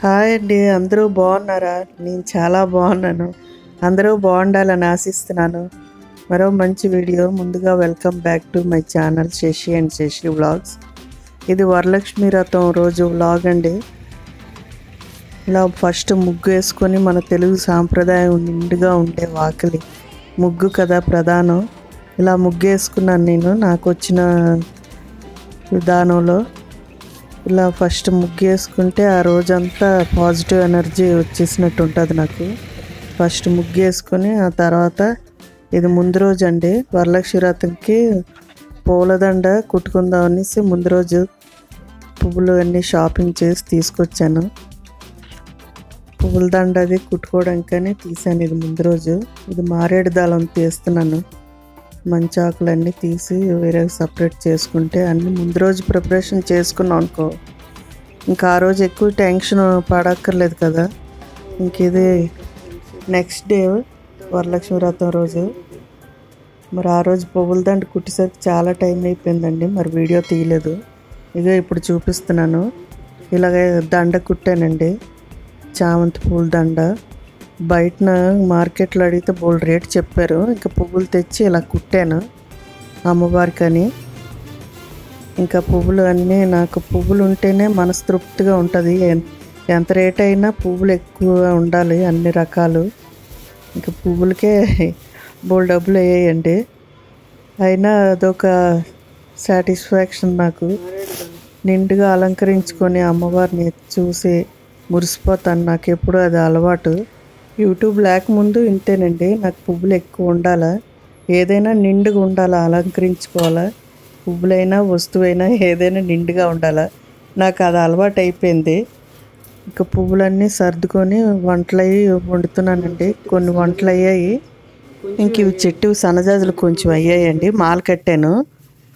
Hi అండి, అందరూ బాగున్నారా? నేను చాలా బాగున్నాను. అందరూ బాగుండాలని ఆశిస్తున్నాను. మరో మంచి వీడియో. ముందుగా welcome back to my channel Shashi and Shashi vlogs. ఇది వరలక్ష్మి వ్రతం రోజు వ్లాగ్ అండి. ఇలా ఫస్ట్ ముగ్గు వేసుకొని మన తెలుగు సాంప్రదాయం నిండుగా ఉండే వాకిలి ముగ్గు కదా ప్రధానం. ఇలా ముగ్గు వేసుకున్నాను నేను నాకు వచ్చిన విధానంలో. ఇలా ఫస్ట్ ముగ్గు వేసుకుంటే ఆ రోజంతా పాజిటివ్ ఎనర్జీ వచ్చేసినట్టు ఉంటుంది నాకు. ఫస్ట్ ముగ్గు వేసుకొని ఆ తర్వాత ఇది ముందు రోజు అండి, వరలక్ష్మి వ్రతంకి పూలదండ కుట్టుకుందాం అనేసి ముందు రోజు పువ్వులు అన్నీ షాపింగ్ చేసి తీసుకొచ్చాను. పువ్వుల దండ అది కుట్టుకోవడానికని తీసాను. ఇది ముందు రోజు. ఇది మారేడు దళం తీస్తున్నాను. మంచి ఆకులన్నీ తీసి వేరే సపరేట్ చేసుకుంటే అన్నీ ముందు రోజు ప్రిపరేషన్ చేసుకున్నాం అనుకో, ఇంకా ఆ రోజు ఎక్కువ టెన్షన్ పడక్కర్లేదు కదా. ఇంక ఇది నెక్స్ట్ డే వరలక్ష్మి వ్రతం రోజు. మరి ఆ రోజు పువ్వుల దండ కుట్టేసరికి చాలా టైం అయిపోయిందండి, మరి వీడియో తీయలేదు. ఇక ఇప్పుడు చూపిస్తున్నాను. ఇలాగే దండ కుట్టానండి, చామంతి పూల దండ. బయటన మార్కెట్లో అడిగితే బోల్డ్ రేట్ చెప్పారు. ఇంకా పువ్వులు తెచ్చి ఇలా కుట్టాను అమ్మవారికని. ఇంకా పువ్వులు అన్నీ నాకు పువ్వులు ఉంటేనే మనస్తృప్తిగా ఉంటుంది. ఎంత రేట్ అయినా పువ్వులు ఎక్కువ ఉండాలి, అన్ని రకాలు. ఇంకా పువ్వులకే బోల్డ్ డబ్బులు అయ్యాయండి. అయినా అదొక సాటిస్ఫాక్షన్ నాకు. నిండుగా అలంకరించుకొని అమ్మవారిని చూసి మురిసిపోతాను. నాకు ఎప్పుడు అది అలవాటు. యూట్యూబ్ లేకముందు ఇంతేనండి. నాకు పువ్వులు ఎక్కువ ఉండాలా, ఏదైనా నిండుగా ఉండాలా, అలంకరించుకోవాలా. పువ్వులైనా వస్తువైనా ఏదైనా నిండుగా ఉండాలా. నాకు అది అలవాటు అయిపోయింది. ఇంకా పువ్వులన్నీ సర్దుకొని వంటలు అయ్యి వండుతున్నానండి. కొన్ని వంటలు అయ్యాయి. ఇంక ఇవి చెట్టు సన్నజాజులు కొంచెం అయ్యాయండి. మాల కట్టాను.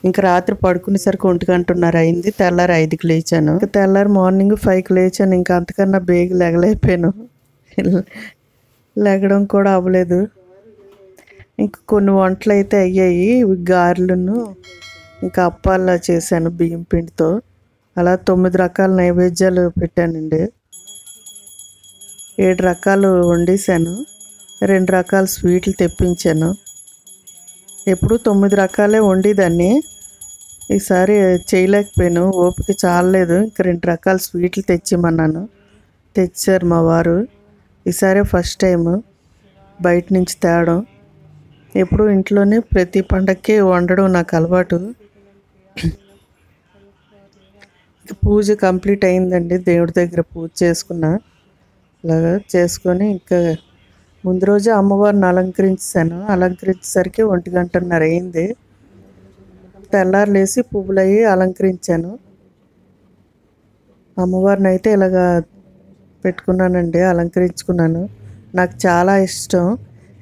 ఇంకా రాత్రి పడుకునేసరికి 1:30 అయింది. తెల్లారి 5కి లేచాను. ఇంకా తెల్లారి మార్నింగ్ 5కి లేచాను. ఇంకా అంతకన్నా బేగ లెగలేకపోయాను. లెగడం కూడా అవ్వలేదు. ఇంక కొన్ని వంటలు అయితే అయ్యాయి. గారెలను ఇంకా అప్పాలా చేశాను బియ్యం పిండితో. అలా 9 రకాల నైవేద్యాలు పెట్టానండి. 7 రకాలు వండేసాను. 2 రకాల స్వీట్లు తెప్పించాను. ఎప్పుడు 9 రకాలే వండేదాన్ని. ఈసారి చేయలేకపోయాను, ఓపిక చాలలేదు. ఇంకా 2 రకాల స్వీట్లు తెచ్చిమన్నాను, తెచ్చారు మా వారు. ఈసారి ఫస్ట్ టైం బయట నుంచి తేవడం. ఎప్పుడు ఇంట్లోనే ప్రతి పండక్కి వండడం నాకు అలవాటు. పూజ కంప్లీట్ అయిందండి. దేవుడి దగ్గర పూజ చేసుకున్నా. అలాగా చేసుకొని ఇంకా ముందు రోజు అమ్మవారిని అలంకరించాను. అలంకరించేసరికి 1:30 అయింది. తెల్లారు లేసి పువ్వులు అవి అలంకరించాను. అమ్మవారిని అయితే ఇలాగా పెట్టుకున్నానండి, అలంకరించుకున్నాను. నాకు చాలా ఇష్టం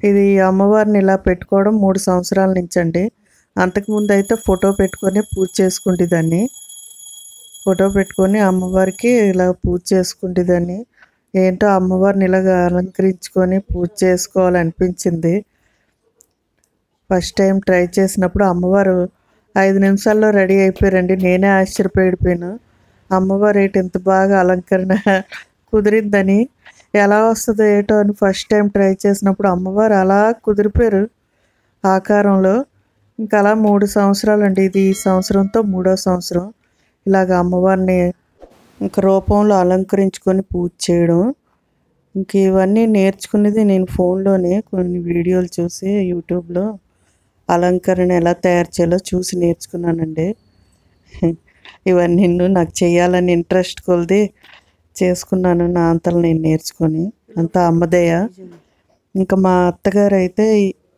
ఇది. అమ్మవారిని ఇలా పెట్టుకోవడం 3 సంవత్సరాల నుంచి అండి. అంతకుముందు అయితే ఫోటో పెట్టుకొని పూజ చేసుకుంటేదాన్ని. ఫోటో పెట్టుకొని అమ్మవారికి ఇలా పూజ చేసుకుంటేదాన్ని. ఏంటో అమ్మవారిని ఇలాగ అలంకరించుకొని పూజ చేసుకోవాలనిపించింది. ఫస్ట్ టైం ట్రై చేసినప్పుడు అమ్మవారు 5 నిమిషాల్లో రెడీ అయిపోయారండి. నేనే ఆశ్చర్యపోయిపోయాను. అమ్మవారు ఏంటి ఇంత బాగా అలంకరణ కుదిరిందని. ఎలా వస్తుందో ఏటో అని ఫస్ట్ టైం ట్రై చేసినప్పుడు అమ్మవారు అలా కుదిరిపోయారు ఆకారంలో. ఇంకా అలా 3 సంవత్సరాలు అండి. ఇది ఈ సంవత్సరంతో 3వ సంవత్సరం ఇలాగ అమ్మవారిని ఇంక రూపంలో అలంకరించుకొని పూజ చేయడం. ఇంక ఇవన్నీ నేర్చుకునేది నేను ఫోన్లోనే కొన్ని వీడియోలు చూసి యూట్యూబ్లో అలంకరణ ఎలా తయారు చేయాలో చూసి నేర్చుకున్నానండి. ఇవన్నీ నాకు చేయాలని ఇంట్రెస్ట్ కొలిది చేసుకున్నాను. నా అంతలో నేను నేర్చుకొని అంతా అమ్మదయ్య. ఇంకా మా అత్తగారు అయితే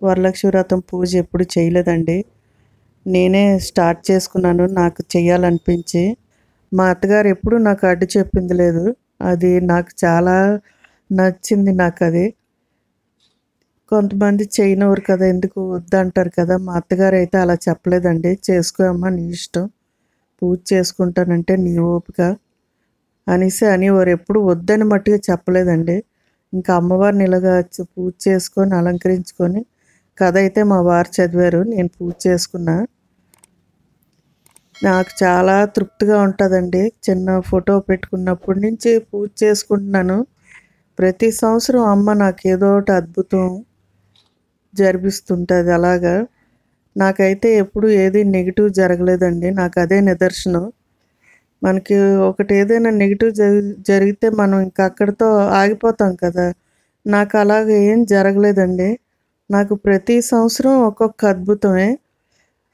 వరలక్ష్మి వ్రతం పూజ ఎప్పుడు చేయలేదండి. నేనే స్టార్ట్ చేసుకున్నాను నాకు చేయాలనిపించి. మా అత్తగారు ఎప్పుడు నాకు అడ్డు చెప్పింది లేదు. అది నాకు చాలా నచ్చింది. నాకు అది కొంతమంది చేయనివారు కదా, ఎందుకు వద్దంటారు కదా. మా అత్తగారు అయితే అలా చెప్పలేదండి. చేసుకోమ్మా, నీ ఇష్టం, పూజ చేసుకుంటానంటే నీ ఓపిక అనేసి అనేవారు. ఎప్పుడు వద్దని మట్టుగా చెప్పలేదండి. ఇంకా అమ్మవారిని ఇలాగా పూజ చేసుకొని అలంకరించుకొని కథ అయితే మా వారు చదివారు, నేను పూజ చేసుకున్నా. నాకు చాలా తృప్తిగా ఉంటుందండి. చిన్న ఫోటో పెట్టుకున్నప్పటి నుంచి పూజ చేసుకుంటున్నాను. ప్రతి సంవత్సరం అమ్మ నాకు ఏదో ఒకటి అద్భుతం జరిపిస్తుంటుంది. అలాగా నాకైతే ఎప్పుడు ఏది నెగిటివ్ జరగలేదండి. నాకు అదే నిదర్శనం. మనకి ఒకటి ఏదైనా నెగిటివ్ జరిగితే మనం ఇంకా అక్కడితో ఆగిపోతాం కదా. నాకు అలాగ ఏం జరగలేదండి. నాకు ప్రతి సంవత్సరం ఒక్కొక్క అద్భుతమే.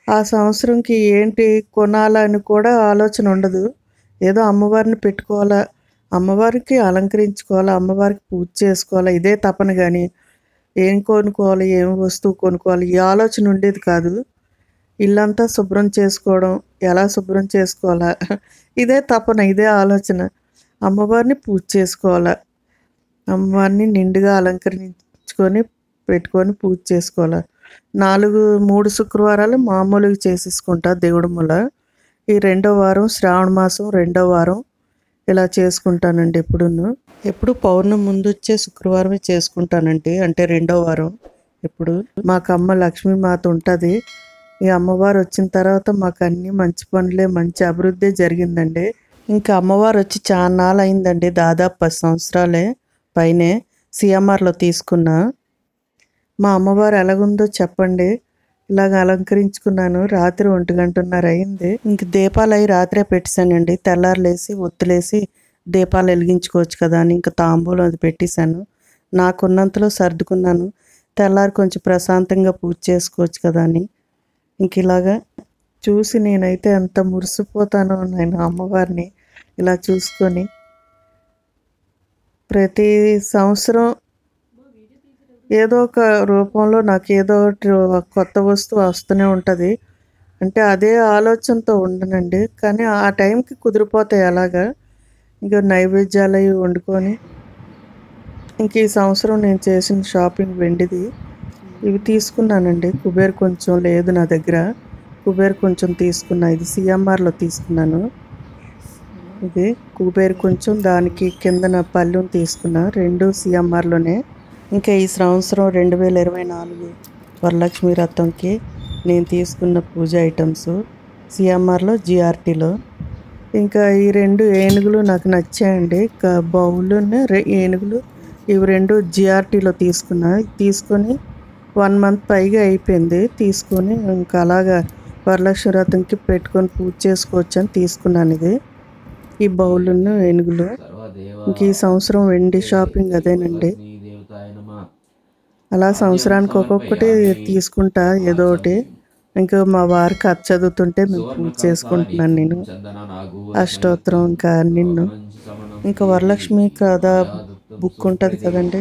ఆ సంవత్సరంకి ఏంటి కొనాలని కూడా ఆలోచన ఉండదు. ఏదో అమ్మవారిని పెట్టుకోవాలా, అమ్మవారికి అలంకరించుకోవాలా, అమ్మవారికి పూజ చేసుకోవాలా, ఇదే తపన కానీ ఏం కొనుక్కోవాలి, ఏం వస్తువు కొనుక్కోవాలి ఈ ఆలోచన ఉండేది కాదు. ఇల్లంతా శుభ్రం చేసుకోవడం, ఎలా శుభ్రం చేసుకోవాలా ఇదే తపన, ఇదే ఆలోచన. అమ్మవారిని పూజ చేసుకోవాలా, అమ్మవారిని నిండుగా అలంకరించుకొని పెట్టుకొని పూజ చేసుకోవాలా. 3 శుక్రవారాలు మామూలుగా చేసేసుకుంటా దేవుడి మూల. ఈ రెండో వారం శ్రావణ మాసం రెండో వారం ఇలా చేసుకుంటానండి. ఎప్పుడు పౌర్ణమి ముందు వచ్చే శుక్రవారమే చేసుకుంటానండి. అంటే రెండో వారం. ఇప్పుడు మాకు అమ్మ లక్ష్మీమాత ఉంటుంది. ఈ అమ్మవారు వచ్చిన తర్వాత మాకు అన్నీ మంచి పనులే, మంచి అభివృద్ధి జరిగిందండి. ఇంకా అమ్మవారు వచ్చి చాలా నాళ్ళు అయిందండి. దాదాపు 10 సంవత్సరాలే పైనే. సిఎంఆర్లో తీసుకున్నా. మా అమ్మవారు ఎలాగుందో చెప్పండి. ఇలాగ అలంకరించుకున్నాను. రాత్రి 1:30 అయింది. ఇంక దీపాలు అవి రాత్రే పెట్టేశానండి. తెల్లారులేసి ఒత్తులేసి దీపాలు వెలిగించుకోవచ్చు కదా అని ఇంకా తాంబూలం అది పెట్టేశాను. నాకున్నంతలో సర్దుకున్నాను. తెల్లారి కొంచెం ప్రశాంతంగా పూజ చేసుకోవచ్చు కదా అని. ఇంక ఇలాగా చూసి నేనైతే ఎంత మురిసిపోతానో నేను అమ్మవారిని ఇలా చూసుకొని. ప్రతి సంవత్సరం ఏదో ఒక రూపంలో నాకు ఏదో ఒకటి కొత్త వస్తువు వస్తూనే ఉంటుంది. అంటే అదే ఆలోచనతో ఉండనండి. కానీ ఆ టైంకి కుదిరిపోతాయి అలాగా. ఇంకా నైవేద్యాలు అవి వండుకొని. ఇంక ఈ సంవత్సరం నేను చేసిన షాపింగ్ వెండిది ఇవి తీసుకున్నానండి. కుబేర్ కొంచెం లేదు నా దగ్గర. కుబేర్ కొంచెం తీసుకున్నా. ఇది సిఎంఆర్లో తీసుకున్నాను. ఇది కుబేర్ కొంచెం, దానికి కిందన పళ్ళుని తీసుకున్నా. 2 సిఎంఆర్లోనే. ఇంకా ఈ సంవత్సరం 2024 వరలక్ష్మి వ్రతంకి నేను తీసుకున్న పూజ ఐటమ్స్ సిఎంఆర్లో, జిఆర్టీలో. ఇంకా ఈ 2 ఏనుగులు నాకు నచ్చాయండి. బౌలు ఏనుగులు ఇవి 2 జిఆర్టీలో తీసుకొని 1 మంత్ పైగా అయిపోయింది తీసుకొని. ఇంకా అలాగా వరలక్ష్మి వ్రతంకి పెట్టుకొని పూజ చేసుకోవచ్చు అని తీసుకున్నాను. ఇది ఈ బౌలును ఏనుగులు. ఇంక ఈ సంవత్సరం వెండి షాపింగ్ అదేనండి. అలా సంవత్సరానికి ఒక్కొక్కటి తీసుకుంటా ఏదో ఒకటి. ఇంకా మా వారు కథ చదువుతుంటే మేము పూజ చేసుకుంటున్నాను నేను. అష్టోత్తరం ఇంకా నిన్ను ఇంకా వరలక్ష్మి కథ బుక్ ఉంటుంది కదండి.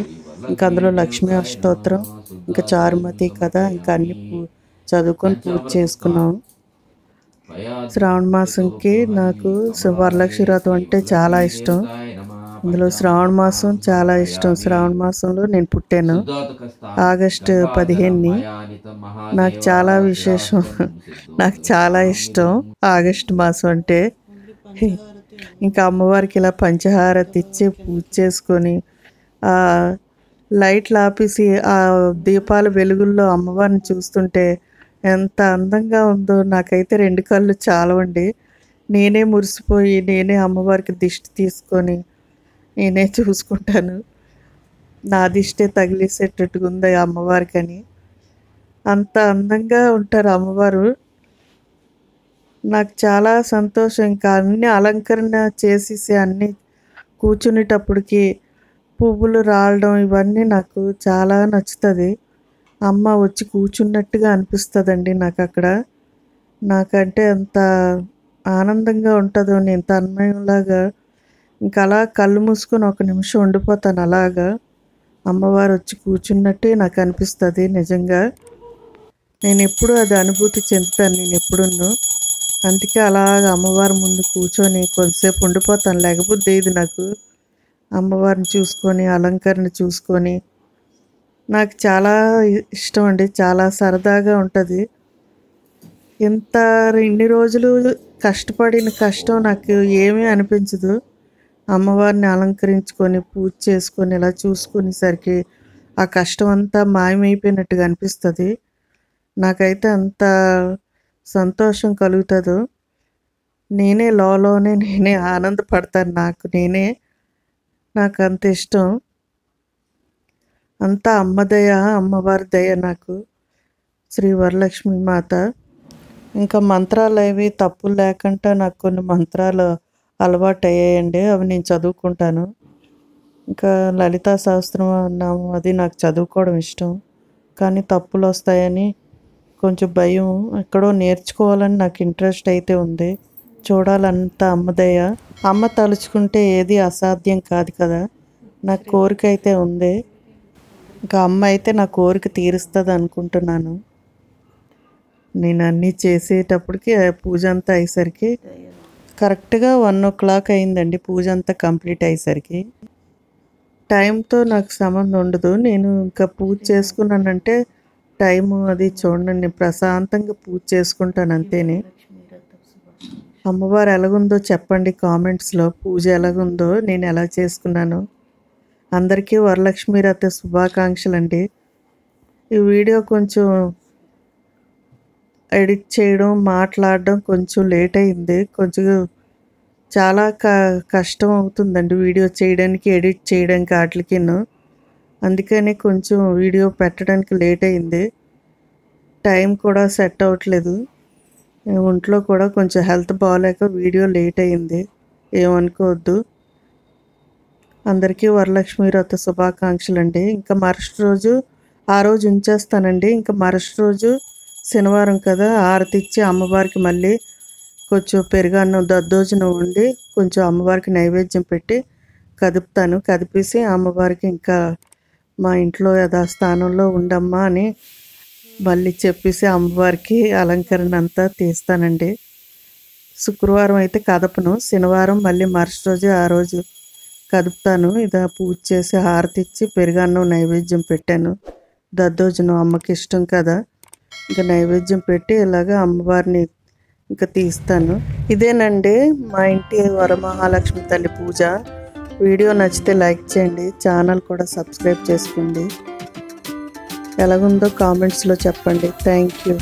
ఇంకా అందులో లక్ష్మీ అష్టోత్తరం, ఇంకా చారుమతి కథ, ఇంకా అన్ని చదువుకొని పూజ చేసుకున్నాం. శ్రావణ మాసంకి నాకు వరలక్ష్మి వ్రతం అంటే చాలా ఇష్టం. అందులో శ్రావణ మాసం చాలా ఇష్టం. శ్రావణ మాసంలో నేను పుట్టాను ఆగస్టు 15ని. నాకు చాలా విశేషం. నాకు చాలా ఇష్టం ఆగస్టు మాసం అంటే. ఇంకా అమ్మవారికి ఇలా పంచహారతి ఇచ్చి పూజ చేసుకొని లైట్లు ఆపేసి ఆ దీపాల వెలుగుల్లో అమ్మవారిని చూస్తుంటే ఎంత అందంగా ఉందో. నాకైతే 2 కళ్ళు చాలవండి. నేనే మురిసిపోయి నేనే అమ్మవారికి దిష్టి తీసుకొని నేనే చూసుకుంటాను. నా దిష్టే తగిలేసేటట్టుగా ఉంది అమ్మవారికని. అంత అందంగా ఉంటారు అమ్మవారు. నాకు చాలా సంతోషం. ఇంకా అన్ని అలంకరణ చేసేసి అన్నీ కూర్చునేటప్పటికి పువ్వులు రాలడం ఇవన్నీ నాకు చాలా నచ్చుతుంది. అమ్మ వచ్చి కూర్చున్నట్టుగా అనిపిస్తుందండి నాకు అక్కడ. నాకంటే ఎంత ఆనందంగా ఉంటుందో, నేను తన్మయంలాగా ఇంకా అలా కళ్ళు మూసుకొని 1 నిమిషం ఉండిపోతాను. అలాగా అమ్మవారు వచ్చి కూర్చున్నట్టే నాకు అనిపిస్తుంది. నిజంగా నేను ఎప్పుడూ అది అనుభూతి చెందుతాను నేను ఎప్పుడున్నో. అందుకే అలాగ అమ్మవారి ముందు కూర్చొని కొంతసేపు ఉండిపోతాను. లేకపోతే ఇది నాకు అమ్మవారిని చూసుకొని అలంకరణ చూసుకొని నాకు చాలా ఇష్టం అండి. చాలా సరదాగా ఉంటుంది. ఇన్ని రోజులు కష్టపడిన కష్టం నాకు ఏమీ అనిపించదు. అమ్మవారిని అలంకరించుకొని పూజ చేసుకొని ఇలా చూసుకునేసరికి ఆ కష్టం అంతా మాయమైపోయినట్టుగా అనిపిస్తుంది. నాకైతే అంత సంతోషం కలుగుతుందో. నేనే లోలోనే నేనే ఆనందపడతాను. నాకు అంత ఇష్టం. అంతా అమ్మ దయ, అమ్మవారి దయ నాకు, శ్రీ వరలక్ష్మి మాత. ఇంకా మంత్రాలు అవి తప్పులు లేకుండా నాకు కొన్ని మంత్రాలు అలవాటు అయ్యాయండి. అవి నేను చదువుకుంటాను. ఇంకా లలితా సహస్రనామం అది నాకు చదువుకోవడం ఇష్టం. కానీ తప్పులు వస్తాయని కొంచెం భయం. ఎక్కడో నేర్చుకోవాలని నాకు ఇంట్రెస్ట్ అయితే ఉంది. చూడాలంత అమ్మదయ్య. అమ్మ తలుచుకుంటే ఏది అసాధ్యం కాదు కదా. నాకు కోరిక అయితే ఉంది. ఇంకా అమ్మ అయితే నా కోరిక తీరుస్తుంది అనుకుంటున్నాను. నేను అన్నీ చేసేటప్పటికి పూజ అంతా అయ్యేసరికి కరెక్ట్గా 1:00 అయిందండి. పూజ అంతా కంప్లీట్ అయ్యేసరికి. టైంతో నాకు సంబంధం ఉండదు. నేను ఇంకా పూజ చేసుకున్నానంటే టైము అది చూడండి, ప్రశాంతంగా పూజ చేసుకుంటాను అంతేనే. అమ్మవారు ఎలాగుందో చెప్పండి కామెంట్స్లో. పూజ ఎలాగుందో, నేను ఎలా చేసుకున్నాను. అందరికీ వరలక్ష్మి వ్రత శుభాకాంక్షలు అండి. ఈ వీడియో కొంచెం ఎడిట్ చేయడం, మాట్లాడడం కొంచెం లేట్ అయింది. కొంచెం చాలా కష్టం అవుతుందండి వీడియో చేయడానికి, ఎడిట్ చేయడానికి వాటికిను. అందుకని కొంచెం వీడియో పెట్టడానికి లేట్ అయింది. టైం కూడా సెట్ అవ్వట్లేదు. ఒంట్లో కూడా కొంచెం హెల్త్ బాగాలేక వీడియో లేట్ అయింది. ఏమనుకోవద్దు. అందరికీ వరలక్ష్మి వ్రత శుభాకాంక్షలు అండి. ఇంకా మరుసటి రోజు ఆ రోజు ఉంచేస్తానండి. ఇంకా మరుసటి రోజు శనివారం కదా, హారతి ఇచ్చి అమ్మవారికి మళ్ళీ కొంచెం పెరుగన్నం దద్దోజనం వండి కొంచెం అమ్మవారికి నైవేద్యం పెట్టి కదుపుతాను. కదిపేసి అమ్మవారికి ఇంకా మా ఇంట్లో యథాస్థానంలో ఉండమ్మా అని మళ్ళీ చెప్పేసి అమ్మవారికి అలంకరణ అంతా తీస్తానండి. శుక్రవారం అయితే కదపను. శనివారం మళ్ళీ మరుసటి రోజు ఆ రోజు కదుపుతాను. ఇదా పూజ చేసి హారతి ఇచ్చి పెరుగన్నం నైవేద్యం పెట్టాను. దద్దోజనం అమ్మకి ఇష్టం కదా, ఇంకా నైవేద్యం పెట్టి ఇలాగ అమ్మవారిని ఇంకా తీస్తాను. ఇదేనండి మా ఇంటి వరమహాలక్ష్మి తల్లి పూజ. వీడియో నచ్చితే లైక్ చేయండి, ఛానల్ కూడా సబ్స్క్రైబ్ చేసుకోండి. ఎలాగుందో కామెంట్స్లో చెప్పండి. Thank you.